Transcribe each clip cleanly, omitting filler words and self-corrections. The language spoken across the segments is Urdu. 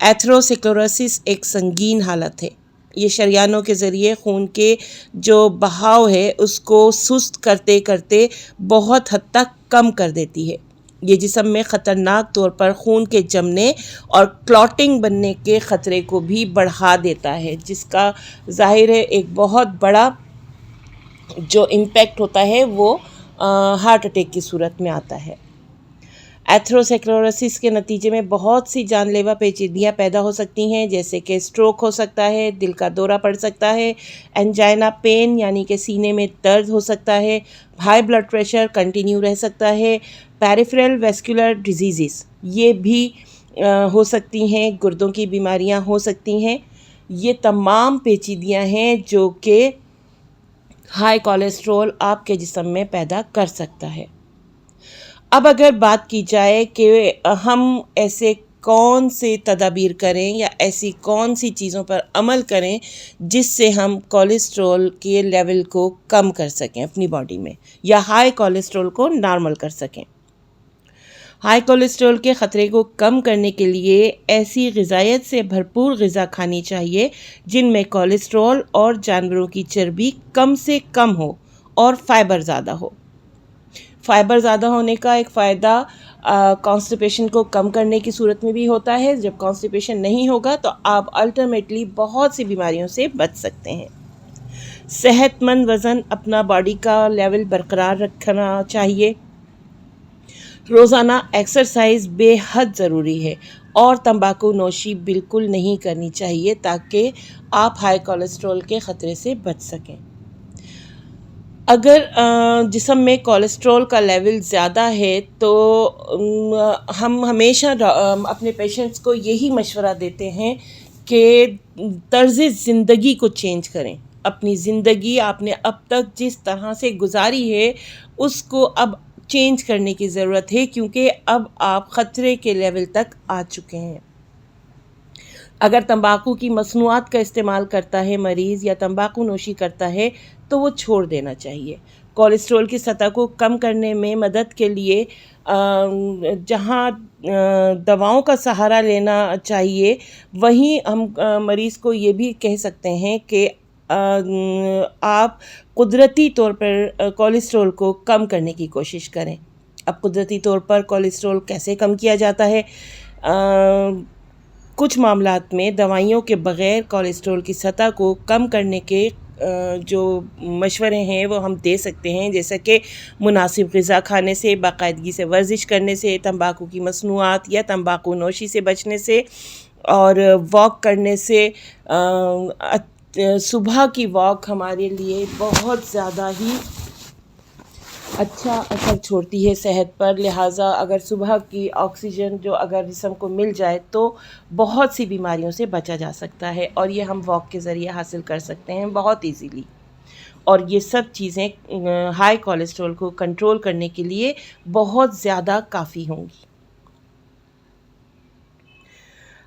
ایتھروسکلروسس ایک سنگین حالت ہے. یہ شریانوں کے ذریعے خون کے جو بہاؤ ہے اس کو سست کرتے کرتے بہت حد تک کم کر دیتی ہے. یہ جسم میں خطرناک طور پر خون کے جمنے اور کلاٹنگ بننے کے خطرے کو بھی بڑھا دیتا ہے، جس کا ظاہر ہے ایک بہت بڑا جو امپیکٹ ہوتا ہے وہ ہارٹ اٹیک کی صورت میں آتا ہے. ایتھروسکلروسس کے نتیجے میں بہت سی جان لیوا پیچیدگیاں پیدا ہو سکتی ہیں، جیسے کہ اسٹروک ہو سکتا ہے، دل کا دورہ پڑ سکتا ہے، انجائنا پین یعنی کہ سینے میں درد ہو سکتا ہے، ہائی بلڈ پریشر کنٹینیو رہ سکتا ہے، پیریفرل ویسکولر ڈیزیزز یہ بھی ہو سکتی ہیں، گردوں کی بیماریاں ہو سکتی ہیں. یہ تمام پیچیدگیاں ہیں جو کہ ہائی کولیسٹرول آپ کے جسم میں پیدا کر سکتا ہے. اب اگر بات کی جائے کہ ہم ایسے کون سے تدابیر کریں یا ایسی کون سی چیزوں پر عمل کریں جس سے ہم کولیسٹرول کے لیول کو کم کر سکیں اپنی باڈی میں، یا ہائی کولیسٹرول کو نارمل کر سکیں. ہائی کولیسٹرول کے خطرے کو کم کرنے کے لیے ایسی غذائیت سے بھرپور غذا کھانی چاہیے جن میں کولیسٹرول اور جانوروں کی چربی کم سے کم ہو اور فائبر زیادہ ہو. فائبر زیادہ ہونے کا ایک فائدہ کانسٹیپیشن کو کم کرنے کی صورت میں بھی ہوتا ہے. جب کانسٹیپیشن نہیں ہوگا تو آپ الٹیمیٹلی بہت سی بیماریوں سے بچ سکتے ہیں. صحت مند وزن اپنا باڈی کا لیول برقرار رکھنا چاہیے. روزانہ ایکسرسائز بے حد ضروری ہے اور تمباکو نوشی بالکل نہیں کرنی چاہیے تاکہ آپ ہائی کولیسٹرول کے خطرے سے بچ سکیں. اگر جسم میں کولیسٹرول کا لیول زیادہ ہے تو ہم ہمیشہ اپنے پیشنٹس کو یہی مشورہ دیتے ہیں کہ طرز زندگی کو چینج کریں. اپنی زندگی آپ نے اب تک جس طرح سے گزاری ہے اس کو اب چینج کرنے کی ضرورت ہے، کیونکہ اب آپ خطرے کے لیول تک آ چکے ہیں. اگر تمباکو کی مصنوعات کا استعمال کرتا ہے مریض یا تمباکو نوشی کرتا ہے تو وہ چھوڑ دینا چاہیے. کولیسٹرول کی سطح کو کم کرنے میں مدد کے لیے جہاں دواؤں کا سہارا لینا چاہیے، وہیں ہم مریض کو یہ بھی کہہ سکتے ہیں کہ آپ قدرتی طور پر کولیسٹرول کو کم کرنے کی کوشش کریں. اب قدرتی طور پر کولیسٹرول کیسے کم کیا جاتا ہے؟ کچھ معاملات میں دوائیوں کے بغیر کولیسٹرول کی سطح کو کم کرنے کے جو مشورے ہیں وہ ہم دے سکتے ہیں، جیسا کہ مناسب غذا کھانے سے، باقاعدگی سے ورزش کرنے سے، تمباکو کی مصنوعات یا تمباکو نوشی سے بچنے سے، اور واک کرنے سے. صبح کی واک ہمارے لیے بہت زیادہ ہی اچھا اثر چھوڑتی ہے صحت پر. لہٰذا اگر صبح کی آکسیجن جو اگر جسم کو مل جائے تو بہت سی بیماریوں سے بچا جا سکتا ہے، اور یہ ہم واک کے ذریعے حاصل کر سکتے ہیں بہت ایزیلی. اور یہ سب چیزیں ہائی کولیسٹرول کو کنٹرول کرنے کے لیے بہت زیادہ کافی ہوں گی.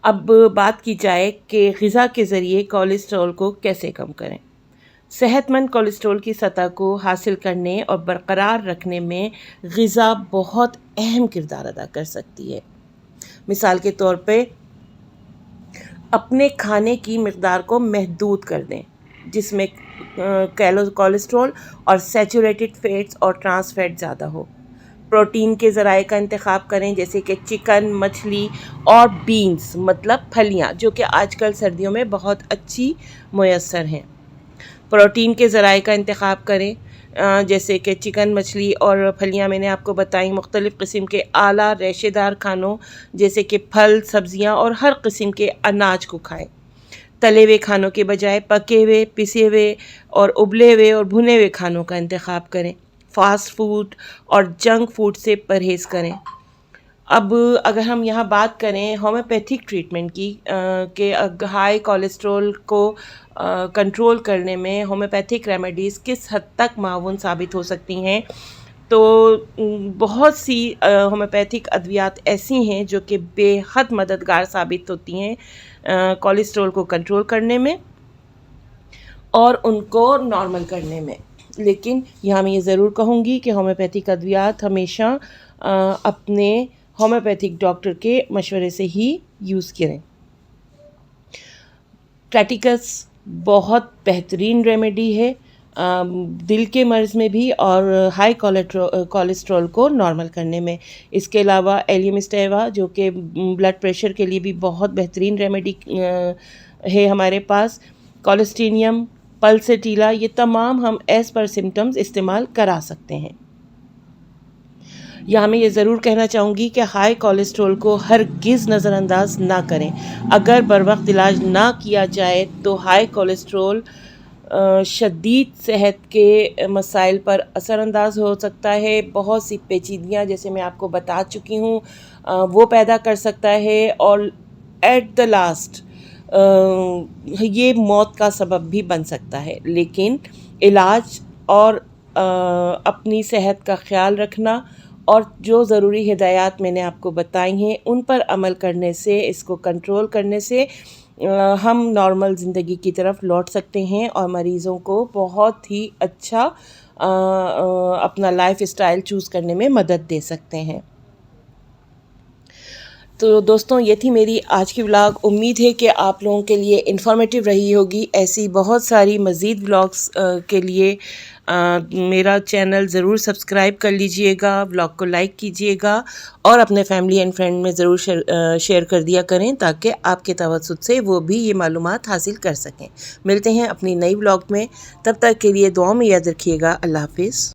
اب بات کی جائے کہ غذا کے ذریعے کولیسٹرول کو کیسے کم کریں. صحت مند کولیسٹرول کی سطح کو حاصل کرنے اور برقرار رکھنے میں غذا بہت اہم کردار ادا کر سکتی ہے. مثال کے طور پہ اپنے کھانے کی مقدار کو محدود کر دیں جس میں کولیسٹرول اور سیچوریٹڈ فیٹس اور ٹرانس فیٹ زیادہ ہو. پروٹین کے ذرائع کا انتخاب کریں، جیسے کہ چکن، مچھلی اور بینز مطلب پھلیاں، جو کہ آج کل سردیوں میں بہت اچھی میسر ہیں. پروٹین کے ذرائع کا انتخاب کریں، جیسے کہ چکن، مچھلی اور پھلیاں میں نے آپ کو بتائیں. مختلف قسم کے اعلیٰ ریشے دار کھانوں جیسے کہ پھل، سبزیاں اور ہر قسم کے اناج کو کھائیں. تلے ہوئے کھانوں کے بجائے پکے ہوئے، پسے ہوئے اور ابلے ہوئے اور بھنے ہوئے کھانوں کا انتخاب کریں. فاسٹ فوڈ اور جنک فوڈ سے پرہیز کریں. اب اگر ہم یہاں بات کریں ہومیوپیتھک ٹریٹمنٹ کی کہ ہائی کولیسٹرول کو کنٹرول کرنے میں ہومیوپیتھک ریمیڈیز کس حد تک معاون ثابت ہو سکتی ہیں، تو بہت سی ہومیوپیتھک ادویات ایسی ہیں جو کہ بے حد مددگار ثابت ہوتی ہیں کولیسٹرول کو کنٹرول کرنے میں اور ان کو نارمل کرنے میں. لیکن یہاں میں یہ ضرور کہوں گی کہ ہومیوپیتھک ادویات ہمیشہ اپنے ہومیوپیتھک ڈاکٹر کے مشورے سے ہی یوز کریں. ٹریٹیکس بہت بہترین ریمیڈی ہے دل کے مرض میں بھی اور ہائی کولیسٹرول کو نارمل کرنے میں. اس کے علاوہ ایلیم اسٹیوا جو کہ بلڈ پریشر کے لیے بھی بہت بہترین ریمیڈی ہے ہمارے پاس. کولسٹینیم، پلسٹیلا، یہ تمام ہم ایز پر سمٹمز استعمال کرا سکتے ہیں. یہاں میں یہ ضرور کہنا چاہوں گی کہ ہائی کولیسٹرول کو ہرگز نظر انداز نہ کریں. اگر بروقت علاج نہ کیا جائے تو ہائی کولیسٹرول شدید صحت کے مسائل پر اثر انداز ہو سکتا ہے. بہت سی پیچیدگیاں جیسے میں آپ کو بتا چکی ہوں وہ پیدا کر سکتا ہے اور ایٹ دا لاسٹ یہ موت کا سبب بھی بن سکتا ہے. لیکن علاج اور اپنی صحت کا خیال رکھنا اور جو ضروری ہدایات میں نے آپ کو بتائی ہیں ان پر عمل کرنے سے، اس کو کنٹرول کرنے سے ہم نارمل زندگی کی طرف لوٹ سکتے ہیں اور مریضوں کو بہت ہی اچھا اپنا لائف اسٹائل چوز کرنے میں مدد دے سکتے ہیں. تو دوستوں یہ تھی میری آج کی ولاگ. امید ہے کہ آپ لوگوں کے لیے انفارمیٹیو رہی ہوگی. ایسی بہت ساری مزید ولاگس کے لیے میرا چینل ضرور سبسکرائب کر لیجئے گا، ولاگ کو لائک کیجئے گا اور اپنے فیملی اینڈ فرینڈ میں ضرور شیئر کر دیا کریں تاکہ آپ کے توسط سے وہ بھی یہ معلومات حاصل کر سکیں. ملتے ہیں اپنی نئی ولاگ میں، تب تک کے لیے دعاؤں میں یاد رکھیے گا. اللہ حافظ.